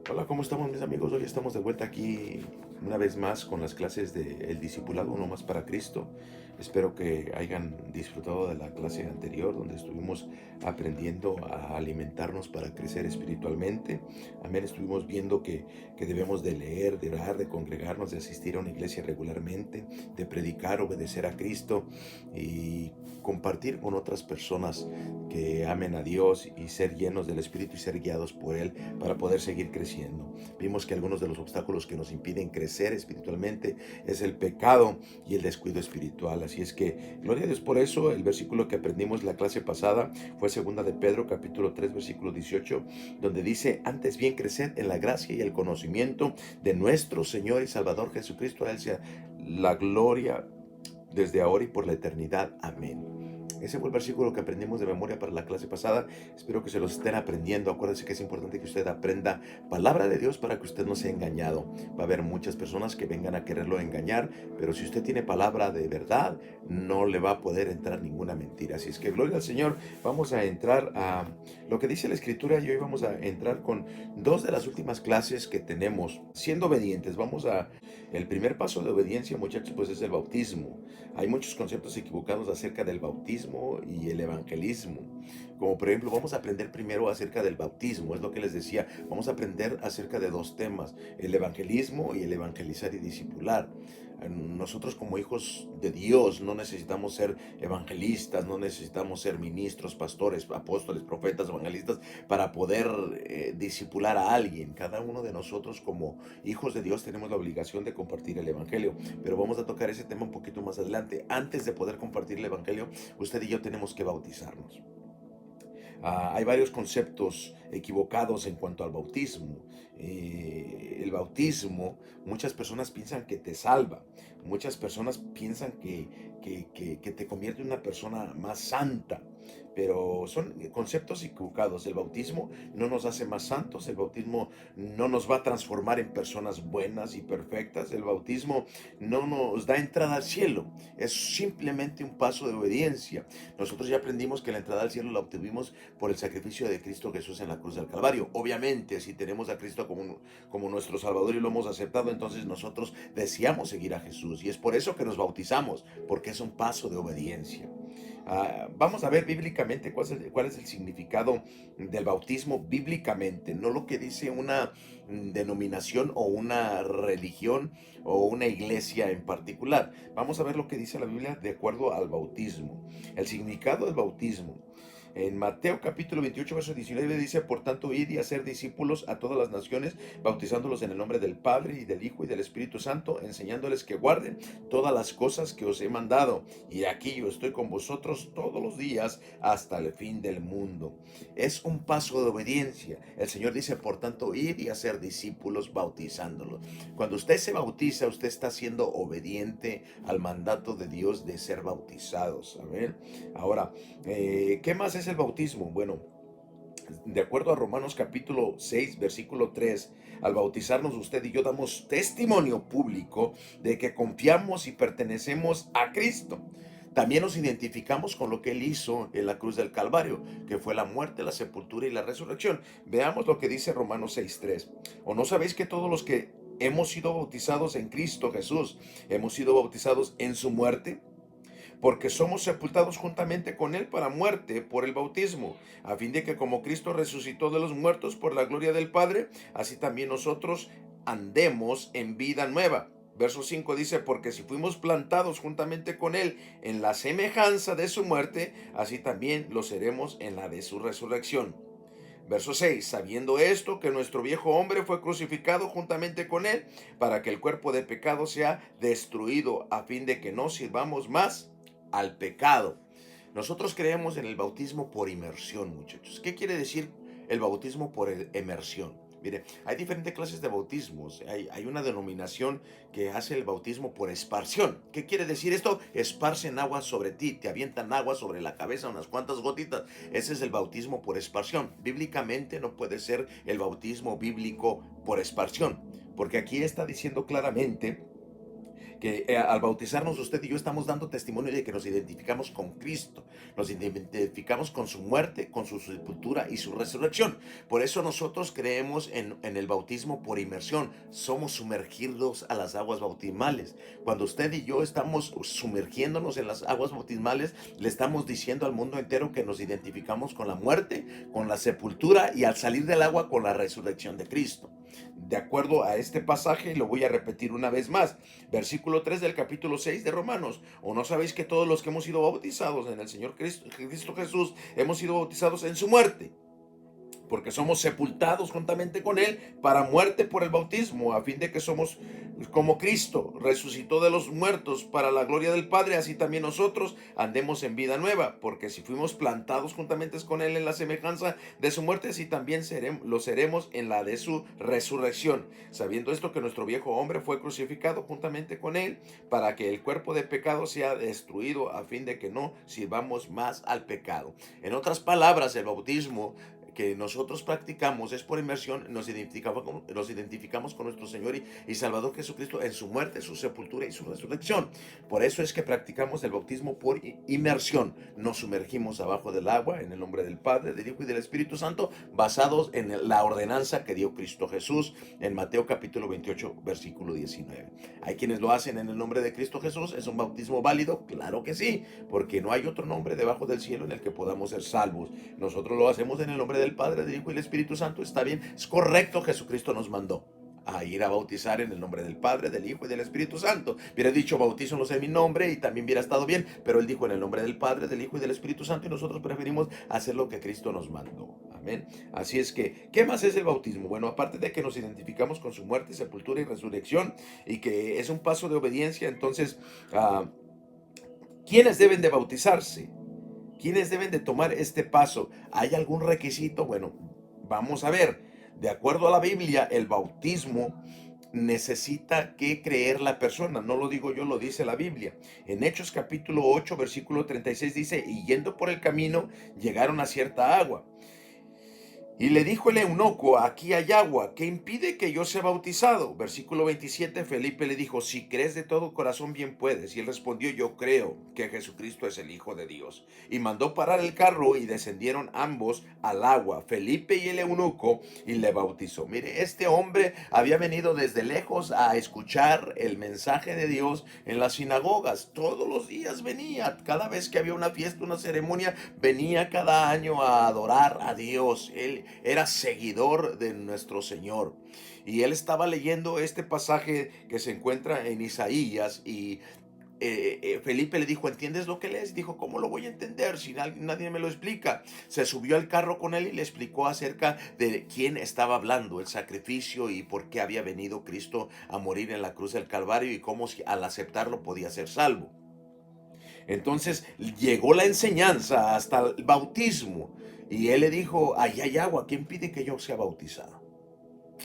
Hola, ¿cómo estamos mis amigos? Hoy estamos de vuelta aquí una vez más con las clases de El Discipulado, uno más para Cristo. Espero que hayan disfrutado de la clase anterior donde estuvimos aprendiendo a alimentarnos para crecer espiritualmente. Amén, estuvimos viendo que debemos de leer, de orar, de congregarnos, de asistir a una iglesia regularmente, de predicar, obedecer a Cristo y compartir con otras personas que amen a Dios y ser llenos del Espíritu y ser guiados por Él para poder seguir creciendo. Vimos que algunos de los obstáculos que nos impiden crecer espiritualmente es el pecado y el descuido espiritual. Así es que, gloria a Dios por eso. El versículo que aprendimos la clase pasada fue segunda de Pedro, capítulo 3 versículo 18, donde dice: antes bien creced en la gracia y el conocimiento de nuestro Señor y Salvador Jesucristo. A Él sea la gloria desde ahora y por la eternidad. Amén. Ese fue el versículo que aprendimos de memoria para la clase pasada. Espero que se los estén aprendiendo. Acuérdense que es importante que usted aprenda palabra de Dios para que usted no sea engañado. Va a haber muchas personas que vengan a quererlo engañar, pero si usted tiene palabra de verdad, no le va a poder entrar ninguna mentira. Así es que gloria al Señor. Vamos a entrar a lo que dice la Escritura y hoy vamos a entrar con dos de las últimas clases que tenemos. Siendo obedientes, el primer paso de obediencia, muchachos, pues es el bautismo. Hay muchos conceptos equivocados acerca del bautismo y el evangelismo. Como por ejemplo, vamos a aprender primero acerca del bautismo, es lo que les decía. Vamos a aprender acerca de dos temas, el evangelismo y el evangelizar y discipular. Nosotros como hijos de Dios no necesitamos ser evangelistas, no necesitamos ser ministros, pastores, apóstoles, profetas, evangelistas para poder discipular a alguien. Cada uno de nosotros como hijos de Dios tenemos la obligación de compartir el evangelio, pero vamos a tocar ese tema un poquito más adelante. Antes de poder compartir el evangelio, usted y yo tenemos que bautizarnos. Hay varios conceptos equivocados en cuanto al bautismo. El bautismo, muchas personas piensan que te salva, muchas personas piensan que te convierte en una persona más santa, pero son conceptos equivocados. El bautismo no nos hace más santos, el bautismo no nos va a transformar en personas buenas y perfectas, el bautismo no nos da entrada al cielo, es simplemente un paso de obediencia. Nosotros ya aprendimos que la entrada al cielo la obtuvimos por el sacrificio de Cristo Jesús en la cruz del Calvario. Obviamente, si tenemos a Cristo como nuestro Salvador y lo hemos aceptado, entonces nosotros deseamos seguir a Jesús. Y es por eso que nos bautizamos, porque es un paso de obediencia. Vamos a ver bíblicamente cuál es el significado del bautismo bíblicamente, no lo que dice una denominación o una religión o una iglesia en particular. Vamos a ver lo que dice la Biblia de acuerdo al bautismo. El significado del bautismo. En Mateo capítulo 28, verso 19 dice: por tanto, id y hacer discípulos a todas las naciones, bautizándolos en el nombre del Padre y del Hijo y del Espíritu Santo, enseñándoles que guarden todas las cosas que os he mandado. Y aquí yo estoy con vosotros todos los días hasta el fin del mundo. Es un paso de obediencia. El Señor dice: por tanto, id y hacer discípulos bautizándolos. Cuando usted se bautiza, usted está siendo obediente al mandato de Dios de ser bautizados. Amén. Ahora, ¿qué más es el bautismo? Bueno, de acuerdo a Romanos capítulo 6, versículo 3, al bautizarnos usted y yo damos testimonio público de que confiamos y pertenecemos a Cristo. También nos identificamos con lo que Él hizo en la cruz del Calvario, que fue la muerte, la sepultura y la resurrección. Veamos lo que dice Romanos 6:3. ¿O no sabéis que todos los que hemos sido bautizados en Cristo Jesús, hemos sido bautizados en su muerte? Porque somos sepultados juntamente con Él para muerte por el bautismo, a fin de que como Cristo resucitó de los muertos por la gloria del Padre, así también nosotros andemos en vida nueva. Verso 5 dice: porque si fuimos plantados juntamente con Él en la semejanza de su muerte, así también lo seremos en la de su resurrección. Verso 6, sabiendo esto, que nuestro viejo hombre fue crucificado juntamente con Él, para que el cuerpo de pecado sea destruido, a fin de que no sirvamos más al pecado. Nosotros creemos en el bautismo por inmersión, muchachos. ¿Qué quiere decir el bautismo por inmersión? Mire, hay diferentes clases de bautismos. Hay una denominación que hace el bautismo por esparción. ¿Qué quiere decir esto? Esparcen agua sobre ti, te avientan agua sobre la cabeza, unas cuantas gotitas. Ese es el bautismo por esparción. Bíblicamente no puede ser el bautismo bíblico por esparción, porque aquí está diciendo claramente que al bautizarnos usted y yo estamos dando testimonio de que nos identificamos con Cristo, nos identificamos con su muerte, con su sepultura y su resurrección. Por eso nosotros creemos en el bautismo por inmersión, somos sumergidos a las aguas bautismales. Cuando usted y yo estamos sumergiéndonos en las aguas bautismales, le estamos diciendo al mundo entero que nos identificamos con la muerte, con la sepultura y al salir del agua con la resurrección de Cristo. De acuerdo a este pasaje, lo voy a repetir una vez más. Versículo 3 del capítulo 6 de Romanos. ¿O no sabéis que todos los que hemos sido bautizados en el Señor Cristo Jesús, hemos sido bautizados en su muerte? Porque somos sepultados juntamente con él para muerte por el bautismo, a fin de que somos como Cristo resucitó de los muertos para la gloria del Padre, así también nosotros andemos en vida nueva, porque si fuimos plantados juntamente con él en la semejanza de su muerte, así también lo seremos en la de su resurrección, sabiendo esto que nuestro viejo hombre fue crucificado juntamente con él, para que el cuerpo de pecado sea destruido, a fin de que no sirvamos más al pecado. En otras palabras, el bautismo que nosotros practicamos es por inmersión, nos identificamos con nuestro Señor y Salvador Jesucristo en su muerte, su sepultura y su resurrección. Por eso es que practicamos el bautismo por inmersión. Nos sumergimos abajo del agua en el nombre del Padre, del Hijo y del Espíritu Santo, basados en la ordenanza que dio Cristo Jesús en Mateo capítulo 28, versículo 19. Hay quienes lo hacen en el nombre de Cristo Jesús. ¿Es un bautismo válido? Claro que sí, porque no hay otro nombre debajo del cielo en el que podamos ser salvos. Nosotros lo hacemos en el nombre del Padre, del Hijo y del Espíritu Santo. Está bien, es correcto. Jesucristo nos mandó a ir a bautizar en el nombre del Padre, del Hijo y del Espíritu Santo. Hubiera dicho bautízalos en mi nombre y también hubiera estado bien, pero él dijo en el nombre del Padre, del Hijo y del Espíritu Santo, y nosotros preferimos hacer lo que Cristo nos mandó. Amén. Así es que, ¿qué más es el bautismo? Bueno, aparte de que nos identificamos con su muerte, sepultura y resurrección, y que es un paso de obediencia, entonces, ¿quiénes deben de bautizarse? ¿Quiénes deben de tomar este paso? ¿Hay algún requisito? Bueno, vamos a ver. De acuerdo a la Biblia, el bautismo necesita que creer la persona. No lo digo yo, lo dice la Biblia. En Hechos capítulo 8, versículo 36 dice, y yendo por el camino, llegaron a cierta agua. Y le dijo el eunuco, aquí hay agua, ¿qué impide que yo sea bautizado? Versículo 27, Felipe le dijo, si crees de todo corazón bien puedes. Y él respondió, yo creo que Jesucristo es el Hijo de Dios. Y mandó parar el carro y descendieron ambos al agua, Felipe y el eunuco, y le bautizó. Mire, este hombre había venido desde lejos a escuchar el mensaje de Dios en las sinagogas. Todos los días venía, cada vez que había una fiesta, una ceremonia, venía cada año a adorar a Dios. Él era seguidor de nuestro Señor. Y él estaba leyendo este pasaje que se encuentra en Isaías y Felipe le dijo, ¿entiendes lo que lees? Dijo, ¿cómo lo voy a entender si nadie me lo explica? Se subió al carro con él y le explicó acerca de quién estaba hablando, el sacrificio y por qué había venido Cristo a morir en la cruz del Calvario y cómo al aceptarlo podía ser salvo. Entonces llegó la enseñanza hasta el bautismo y él le dijo, ahí hay agua, ¿quién pide que yo sea bautizado?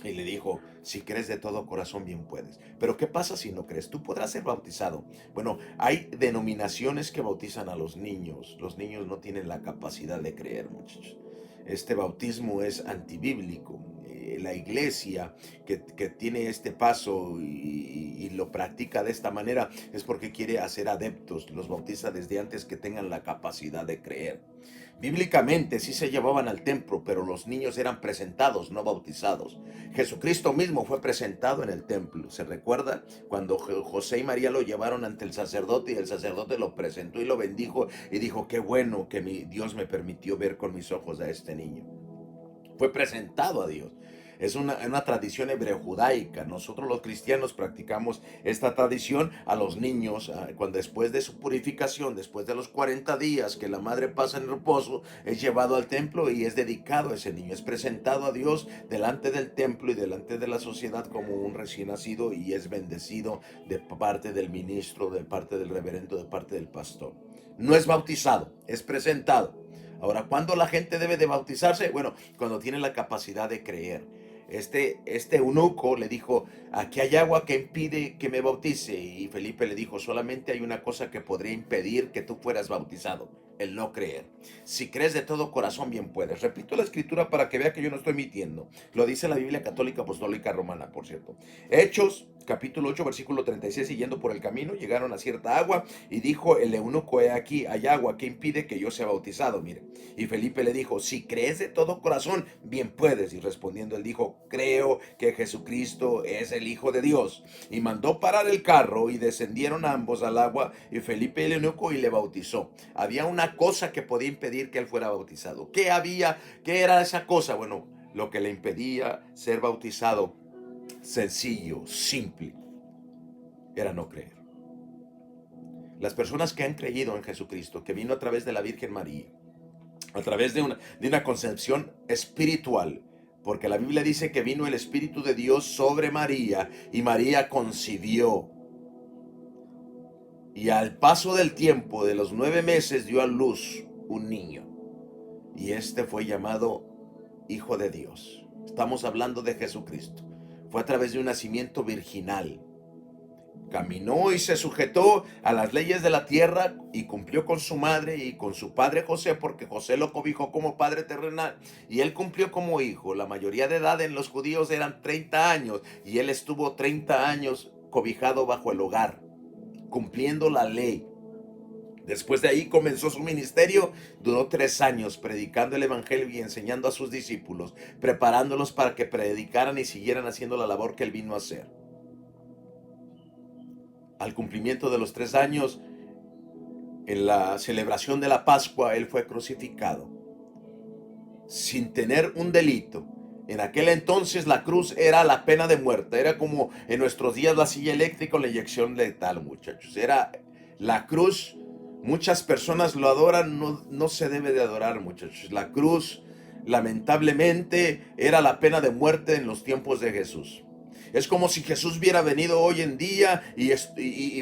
Y le dijo, si crees de todo corazón bien puedes. Pero ¿qué pasa si no crees? Tú podrás ser bautizado. Bueno, hay denominaciones que bautizan a los niños. Los niños no tienen la capacidad de creer, muchachos. Este bautismo es antibíblico. La iglesia que tiene este paso y lo practica de esta manera es porque quiere hacer adeptos. Los bautiza desde antes que tengan la capacidad de creer. Bíblicamente sí se llevaban al templo, pero los niños eran presentados, no bautizados. Jesucristo mismo fue presentado en el templo. ¿Se recuerda? Cuando José y María lo llevaron ante el sacerdote y el sacerdote lo presentó y lo bendijo y dijo, qué bueno que Dios me permitió ver con mis ojos a este niño. Fue presentado a Dios. Es una tradición hebreo-judaica. Nosotros los cristianos practicamos esta tradición a los niños cuando después de su purificación, después de los 40 días que la madre pasa en reposo, es llevado al templo y es dedicado a ese niño. Es presentado a Dios delante del templo y delante de la sociedad como un recién nacido y es bendecido de parte del ministro, de parte del reverendo, de parte del pastor. No es bautizado, es presentado. Ahora, ¿cuándo la gente debe de bautizarse? Bueno, cuando tiene la capacidad de creer. Este eunuco le dijo, aquí hay agua que impide que me bautice. Y Felipe le dijo, solamente hay una cosa que podría impedir que tú fueras bautizado. el no creer. Si crees de todo corazón, bien puedes. Repito la escritura para que vea que yo no estoy mintiendo. Lo dice la Biblia Católica Apostólica Romana, por cierto. Hechos, capítulo 8, versículo 36, siguiendo por el camino, llegaron a cierta agua y dijo el eunuco: he aquí, hay agua, ¿qué impide que yo sea bautizado? Mire. Y Felipe le dijo: si crees de todo corazón, bien puedes. Y respondiendo él dijo: creo que Jesucristo es el Hijo de Dios. Y mandó parar el carro y descendieron ambos al agua, y Felipe el eunuco, y le bautizó. Había una cosa que podía impedir que él fuera bautizado. ¿Qué había? ¿Qué era esa cosa? Bueno, lo que le impedía ser bautizado, sencillo, simple, era no creer. Las personas que han creído en Jesucristo, que vino a través de la Virgen María, a través de una concepción espiritual, porque la Biblia dice que vino el Espíritu de Dios sobre María y María concibió. Y al paso del tiempo, de los 9 meses, dio a luz un niño. Y este fue llamado Hijo de Dios. Estamos hablando de Jesucristo. Fue a través de un nacimiento virginal. Caminó y se sujetó a las leyes de la tierra y cumplió con su madre y con su padre José, porque José lo cobijó como padre terrenal y él cumplió como hijo. La mayoría de edad en los judíos eran 30 años y él estuvo 30 años cobijado bajo el hogar, cumpliendo la ley. Después de ahí comenzó su ministerio, duró 3 años predicando el evangelio y enseñando a sus discípulos, preparándolos para que predicaran y siguieran haciendo la labor que él vino a hacer. Al cumplimiento de los 3 años, en la celebración de la Pascua, él fue crucificado sin tener un delito. En aquel entonces la cruz era la pena de muerte, era como en nuestros días la silla eléctrica o la inyección letal, muchachos. Era la cruz. Muchas personas lo adoran, no se debe de adorar, muchachos. La cruz, lamentablemente, era la pena de muerte en los tiempos de Jesús. Es como si Jesús hubiera venido hoy en día y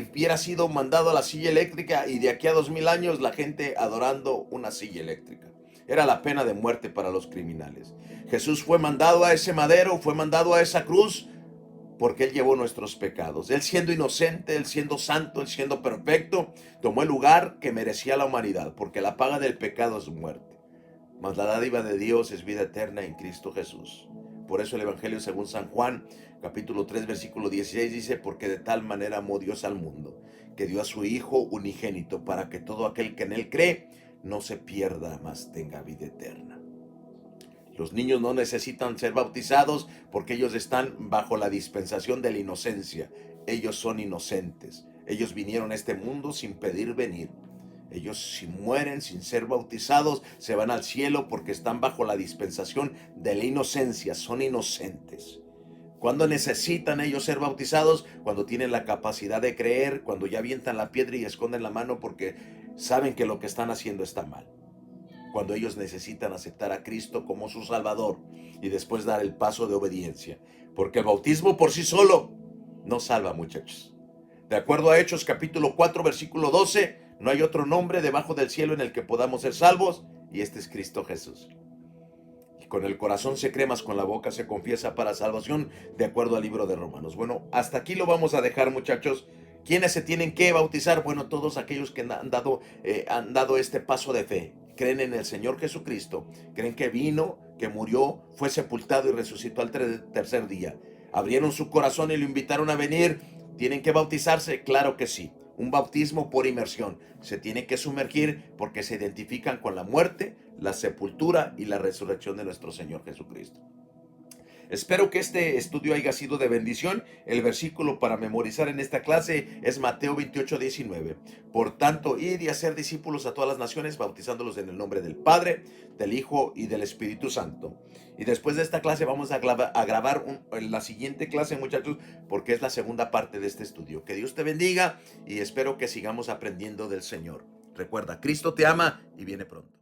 hubiera sido mandado a la silla eléctrica y de aquí a 2000 años la gente adorando una silla eléctrica. Era la pena de muerte para los criminales. Jesús fue mandado a ese madero, fue mandado a esa cruz porque Él llevó nuestros pecados. Él siendo inocente, Él siendo santo, Él siendo perfecto, tomó el lugar que merecía la humanidad, porque la paga del pecado es muerte. Mas la dádiva de Dios es vida eterna en Cristo Jesús. Por eso el Evangelio según San Juan, capítulo 3, versículo 16 dice: porque de tal manera amó Dios al mundo, que dio a su Hijo unigénito, para que todo aquel que en Él cree no se pierda, mas tenga vida eterna. Los niños no necesitan ser bautizados porque ellos están bajo la dispensación de la inocencia. Ellos son inocentes. Ellos vinieron a este mundo sin pedir venir. Ellos, si mueren sin ser bautizados, se van al cielo porque están bajo la dispensación de la inocencia. Son inocentes. ¿Cuándo necesitan ellos ser bautizados? Cuando tienen la capacidad de creer, cuando ya avientan la piedra y esconden la mano porque saben que lo que están haciendo está mal. Cuando ellos necesitan aceptar a Cristo como su Salvador y después dar el paso de obediencia. Porque el bautismo por sí solo no salva, muchachos. De acuerdo a Hechos capítulo 4, versículo 12, no hay otro nombre debajo del cielo en el que podamos ser salvos, y este es Cristo Jesús. Y con el corazón se cree, mas con la boca se confiesa para salvación, de acuerdo al libro de Romanos. Bueno, hasta aquí lo vamos a dejar, muchachos. ¿Quiénes se tienen que bautizar? Bueno, todos aquellos que han dado este paso de fe. Creen en el Señor Jesucristo, creen que vino, que murió, fue sepultado y resucitó al tercer día. Abrieron su corazón y lo invitaron a venir. ¿Tienen que bautizarse? Claro que sí. Un bautismo por inmersión. Se tiene que sumergir porque se identifican con la muerte, la sepultura y la resurrección de nuestro Señor Jesucristo. Espero que este estudio haya sido de bendición. El versículo para memorizar en esta clase es Mateo 28:19. Por tanto, id y hacer discípulos a todas las naciones, bautizándolos en el nombre del Padre, del Hijo y del Espíritu Santo. Y después de esta clase vamos a grabar la siguiente clase, muchachos, porque es la segunda parte de este estudio. Que Dios te bendiga y espero que sigamos aprendiendo del Señor. Recuerda, Cristo te ama y viene pronto.